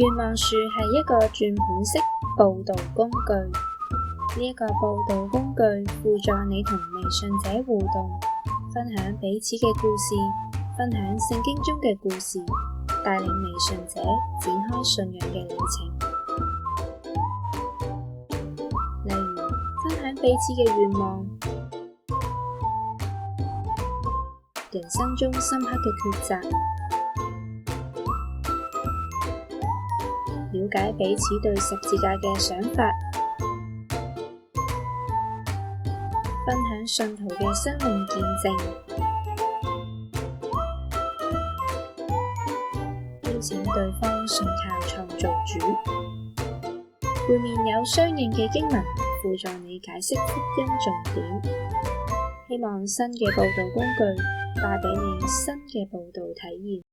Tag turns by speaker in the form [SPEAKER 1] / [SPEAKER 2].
[SPEAKER 1] 願望樹係一個轉盤式報導工具，呢一個報導工具輔助你同微信者互動，分享彼此嘅故事，分享聖經中嘅故事，帶領微信者展開信仰嘅旅程。例如分享彼此嘅願望、人生中深刻嘅抉擇，了解彼此對十字架嘅想法，分享信徒嘅生命見證，邀請對方信靠創造主。背面有相應嘅經文輔助你解釋福音重點。希望新嘅報導工具帶俾你新嘅報導體驗。